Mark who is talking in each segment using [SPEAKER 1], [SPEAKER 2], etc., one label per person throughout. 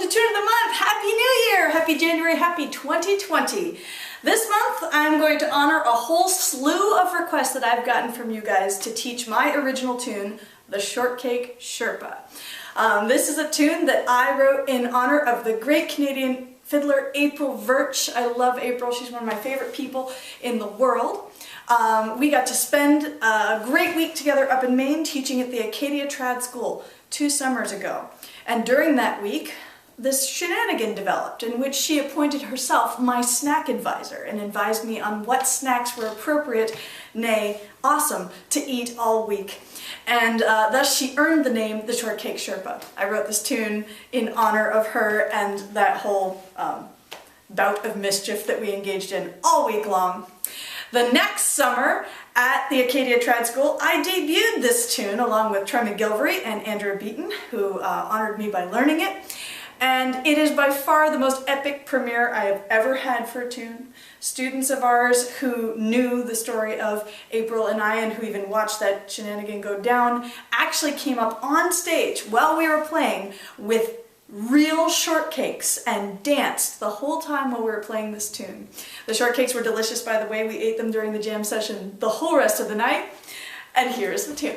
[SPEAKER 1] the tune of the month. Happy New Year! Happy January, happy 2020. This month I'm going to honor a whole slew of requests that I've gotten from you guys to teach my original tune, the Shortcake Sherpa. This is a tune that I wrote in honor of the great Canadian fiddler April Virch. I love April. She's one of my favorite people in the world. We got to spend a great week together up in Maine teaching at the Acadia Trad School 2 summers ago. And during that week, this shenanigan developed in which she appointed herself my snack advisor and advised me on what snacks were appropriate, nay, awesome, to eat all week. And thus she earned the name the Shortcake Sherpa. I wrote this tune in honor of her and that whole bout of mischief that we engaged in all week long. The next summer at the Acadia Trad School, I debuted this tune along with Troy McGilvery and Andrew Beaton, who honored me by learning it. And it is by far the most epic premiere I have ever had for a tune. Students of ours who knew the story of April and I and who even watched that shenanigan go down actually came up on stage while we were playing with real shortcakes and danced the whole time while we were playing this tune. The shortcakes were delicious, by the way. We ate them during the jam session the whole rest of the night. And here is the tune.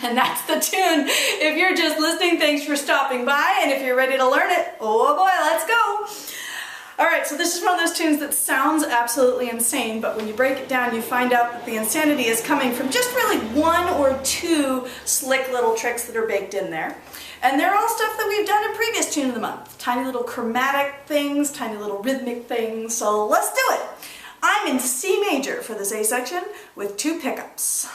[SPEAKER 1] And that's the tune. If you're just listening, thanks for stopping by. And if you're ready to learn it, oh boy, let's go. All right, so this is one of those tunes that sounds absolutely insane, but when you break it down, you find out that the insanity is coming from just really 1 or 2 slick little tricks that are baked in there. And they're all stuff that we've done in previous Tune of the Month. Tiny little chromatic things, tiny little rhythmic things, so let's do it. I'm in C major for this A section with 2 pickups.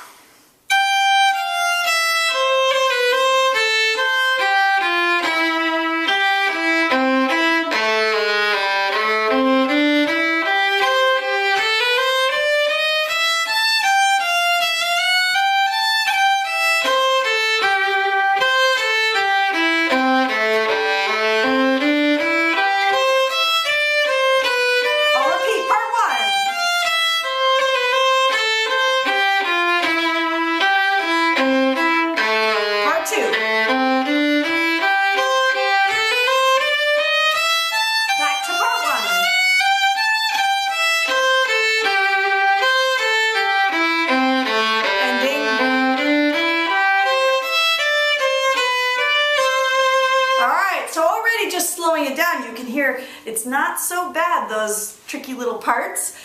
[SPEAKER 1] Just slowing it down, you can hear it's not so bad, those tricky little parts.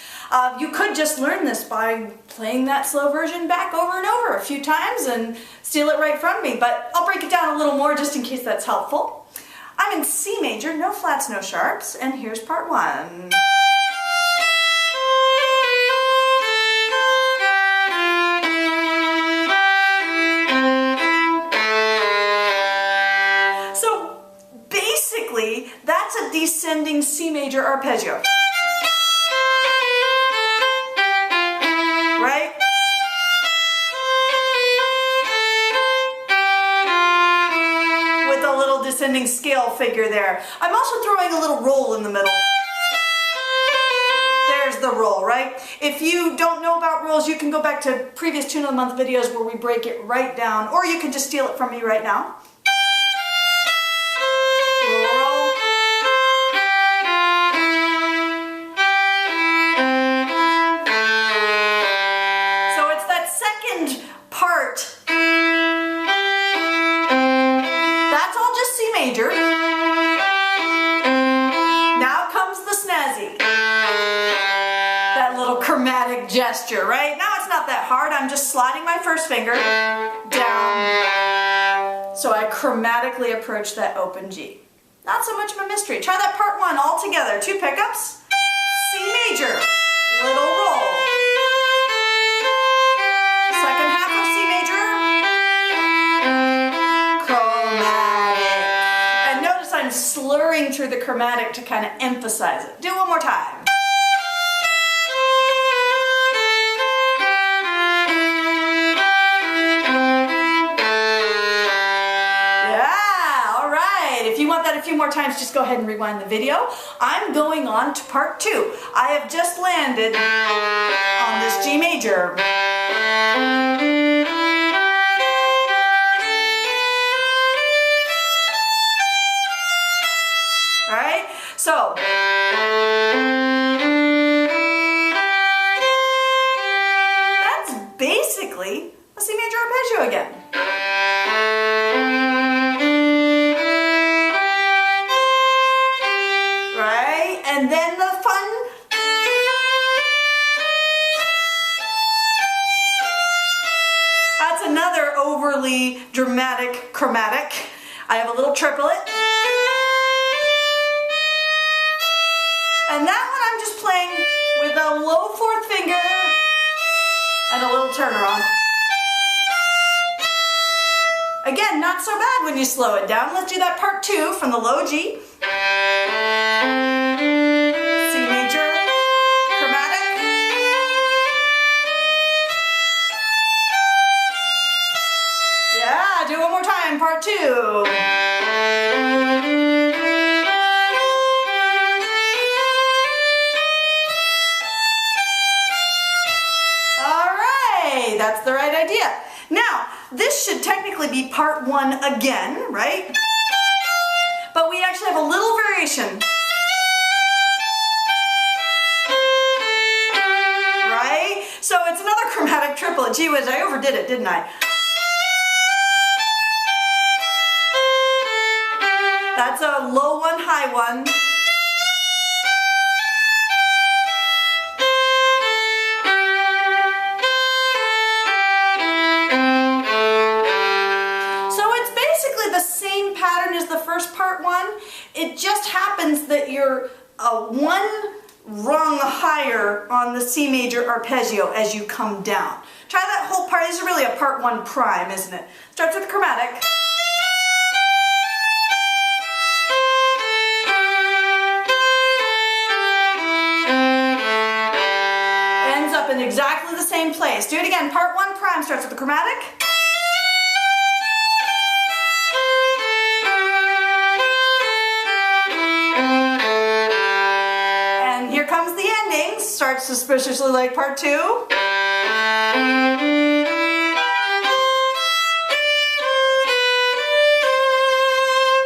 [SPEAKER 1] You could just learn this by playing that slow version back over and over a few times and steal it right from me, but I'll break it down a little more just in case that's helpful. I'm in C major, no flats, no sharps, and here's part 1. That's a descending C major arpeggio. Right? With a little descending scale figure there. I'm also throwing a little roll in the middle. There's the roll, right? If you don't know about rolls, you can go back to previous Tune of the Month videos where we break it right down, or you can just steal it from me right now. Major. Now comes the snazzy. little chromatic gesture, right? Now it's not that hard. I'm just sliding my first finger down. So I chromatically approach that open G. Not so much of a mystery. Try that part one all together. 2 pickups. C major, little roll. Second half of C major, chromatic. And notice I'm slurring through the chromatic to kind of emphasize it. Do it one more time. If you want that a few more times, just go ahead and rewind the video. I'm going on to part 2. I have just landed on this G major. All right, so that's basically a C major arpeggio again. And then the fun. That's another overly dramatic chromatic. I have a little triplet. And that one I'm just playing with a low 4th finger and a little turner on. Again, not so bad when you slow it down. Let's do that part 2 from the low G. Do one more time, part 2. Alright, that's the right idea. Now, this should technically be part 1 again, right? But we actually have a little variation. Right? So it's another chromatic triplet. Gee whiz, I overdid it, didn't I? That's a low 1, high 1. So it's basically the same pattern as the first part 1. It just happens that you're 1 rung higher on the C major arpeggio as you come down. Try that whole part. This is really a part 1 prime, isn't it? Starts with the chromatic. In exactly the same place. Do it again. Part 1 prime starts with the chromatic. And here comes the ending. Starts suspiciously like part 2.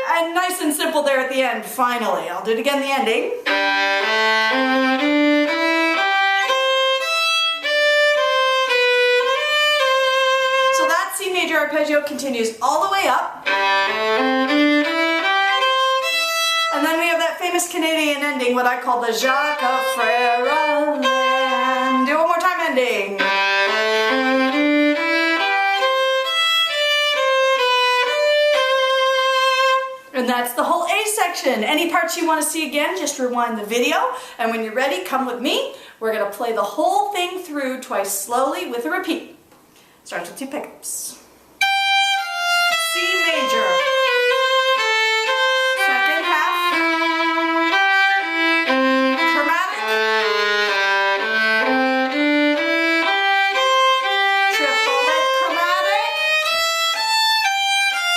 [SPEAKER 1] And nice and simple there at the end, finally. I'll do it again, the ending. C major arpeggio continues all the way up. And then we have that famous Canadian ending, what I call the Jacques Frère land. Do one more time, ending. And that's the whole A section. Any parts you want to see again, just rewind the video. And when you're ready, come with me. We're going to play the whole thing through twice slowly with a repeat. Starts with 2 pickups. C major. Second half. Chromatic. Triplet chromatic.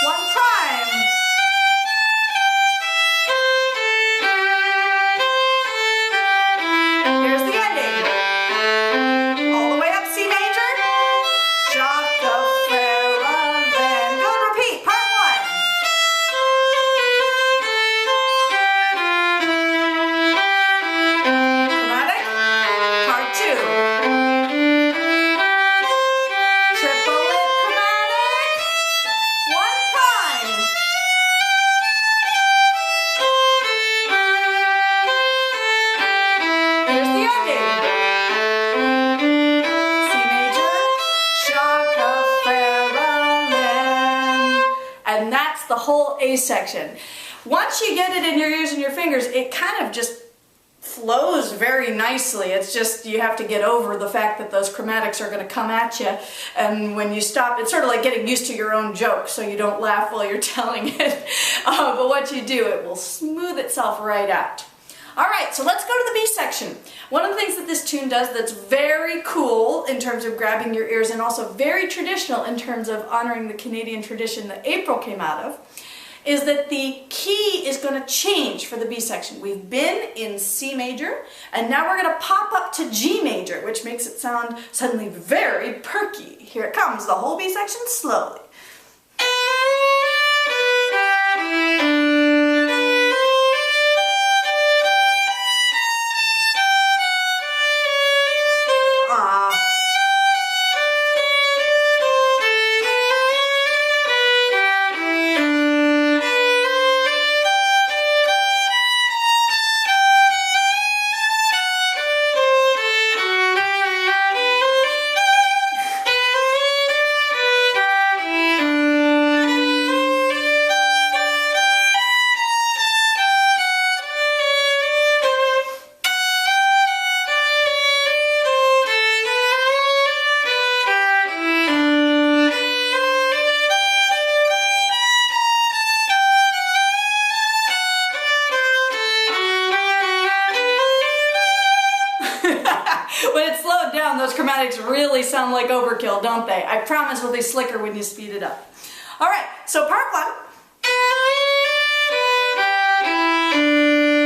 [SPEAKER 1] 1 prime. Here's the ending. All the way up C major. Shortcake Sherpa. whole A section. Once you get it in your ears and your fingers, it kind of just flows very nicely. It's just you have to get over the fact that those chromatics are going to come at you, and when you stop, it's sort of like getting used to your own joke so you don't laugh while you're telling it. But once you do, it will smooth itself right out. Alright, so let's go to the B section. One of the things that this tune does that's very cool in terms of grabbing your ears and also very traditional in terms of honoring the Canadian tradition that April came out of, is that the key is going to change for the B section. We've been in C major, and now we're going to pop up to G major, which makes it sound suddenly very perky. Here it comes, the whole B section slowly. When it's slowed down, those chromatics really sound like overkill, don't they? I promise it'll be slicker when you speed it up. Alright, so part one.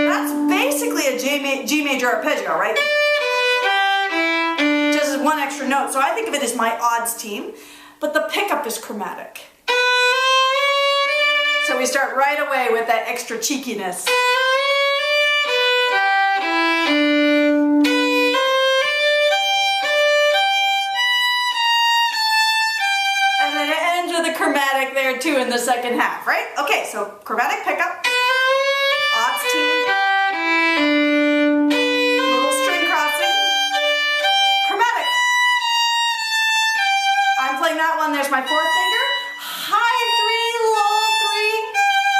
[SPEAKER 1] That's basically a G major arpeggio, right? Just one extra note, so I think of it as my odds team, but the pickup is chromatic. So we start right away with that extra cheekiness. Chromatic there too in the second half, right? Okay, so chromatic pickup, odds team, little string crossing, chromatic. I'm playing that one, there's my fourth finger, high three, low three,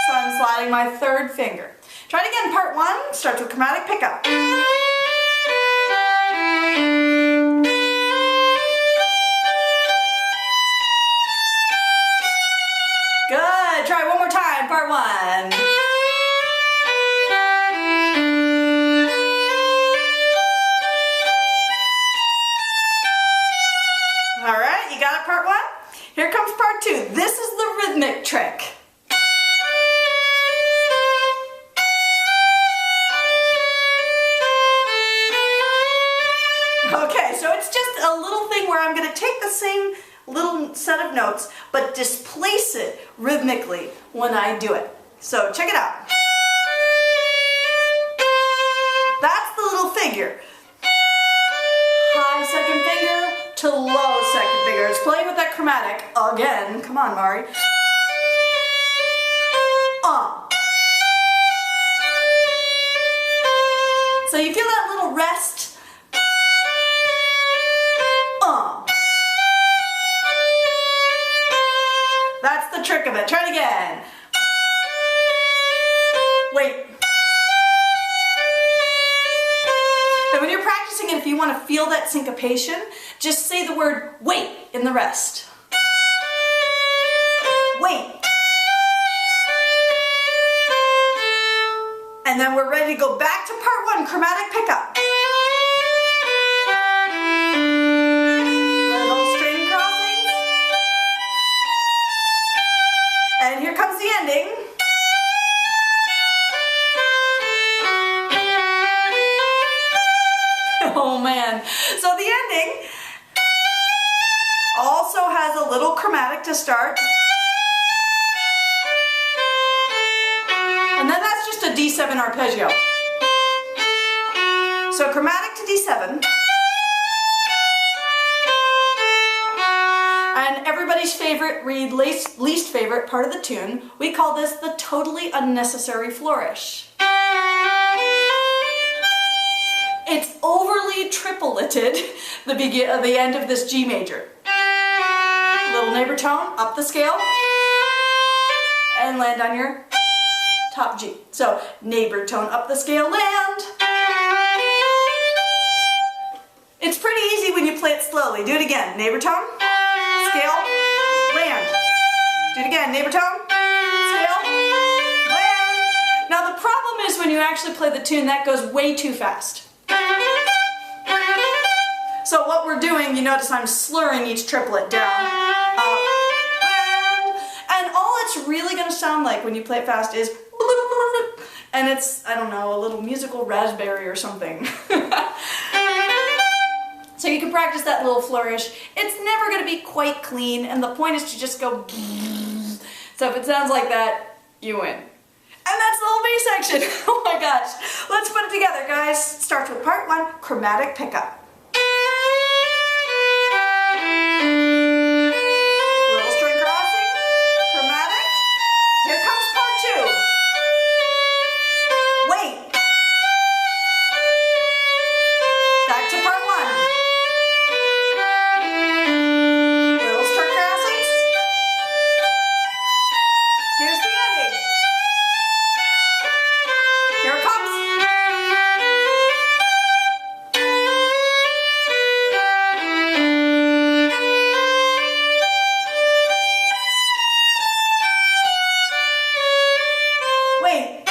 [SPEAKER 1] so I'm sliding my third finger. Try it again, part one, starts with chromatic pickup. Good. Try one more time. Part one. All right, you got it, part one? Here comes part two. This is the rhythmic trick. Okay, so it's just a little thing where I'm going to take the same little set of notes, but displace it rhythmically when I do it. So check it out. That's the little figure. High second finger to low second finger. It's playing with that chromatic again. Come on, Mari. So you feel that little rest. That's the trick of it. Try it again. Wait. And when you're practicing it, if you want to feel that syncopation, just say the word wait in the rest. Wait. And then we're ready to go back to part one, chromatic pickup. Little string crossings. And here comes the ending. Oh man. So the ending also has a little chromatic to start. And then that's just a D7 arpeggio. So chromatic to D7. And everybody's favorite, Reed, least favorite part of the tune, we call this the totally unnecessary flourish. It's overly tripleted, the end of this G major. Little neighbor tone, up the scale, and land on your top G. So neighbor tone up the scale, land. It's pretty easy when you play it slowly. Do it again. Neighbor tone, scale, land. Do it again. Neighbor tone, scale, land. Now the problem is when you actually play the tune, that goes way too fast. So what we're doing, you notice I'm slurring each triplet down, up, land. And all it's really going to sound like when you play it fast is and it's, I don't know, a little musical raspberry or something. So you can practice that little flourish. It's never going to be quite clean, and the point is to just go. So if it sounds like that, you win. And that's the whole bass section. Oh my gosh. Let's put it together, guys. Starts with part 1, chromatic pickup. Little string crossing, chromatic. Here comes part 2. Wait. Back to part 1. Little string crossings. Here's the ending. Here it comes. Wait.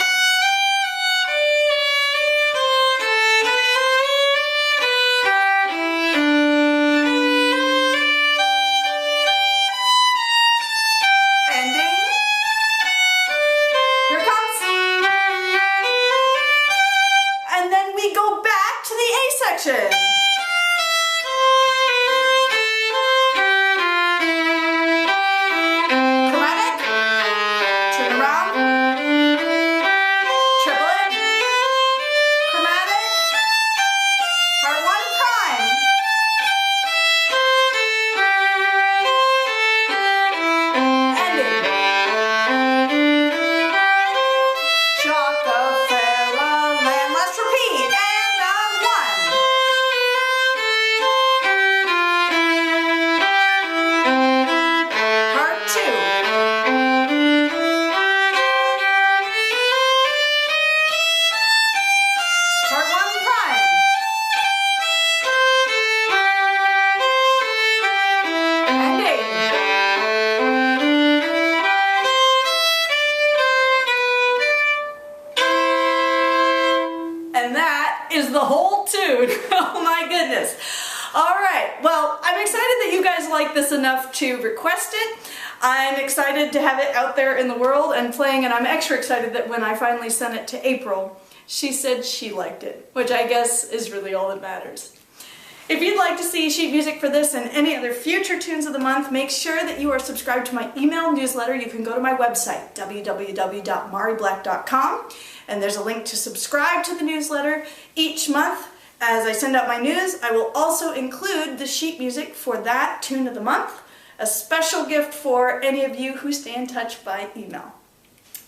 [SPEAKER 1] Ending. Here it comes. And then we go back to the A section. Chromatic. Turn around. Triplet. Chromatic. Part 1, prime. Ending. Chocolate, land. Let's repeat. And 1. Part 2. Part 1, prime. Ending. And that is the whole tune. Oh my goodness. All right, well, I'm excited that you guys like this enough to request it. I'm excited to have it out there in the world and playing, and I'm extra excited that when I finally sent it to April, she said she liked it, which I guess is really all that matters. If you'd like to see sheet music for this and any other future tunes of the month, make sure that you are subscribed to my email newsletter. You can go to my website, www.mariblack.com, and there's a link to subscribe to the newsletter. Each month, as I send out my news, I will also include the sheet music for that tune of the month, a special gift for any of you who stay in touch by email.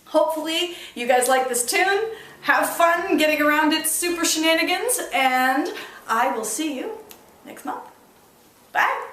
[SPEAKER 1] Hopefully you guys like this tune, have fun getting around its super shenanigans, and I will see you next month. Bye!